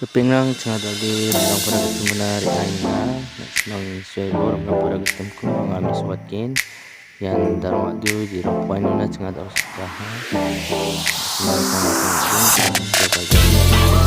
Kepingang cengat lagi randang pada ketemuan aina nang suelo randang pada ketemku ngami suatkin yang darong adu di rokoin na cengat harus kaha semangat tengah tengah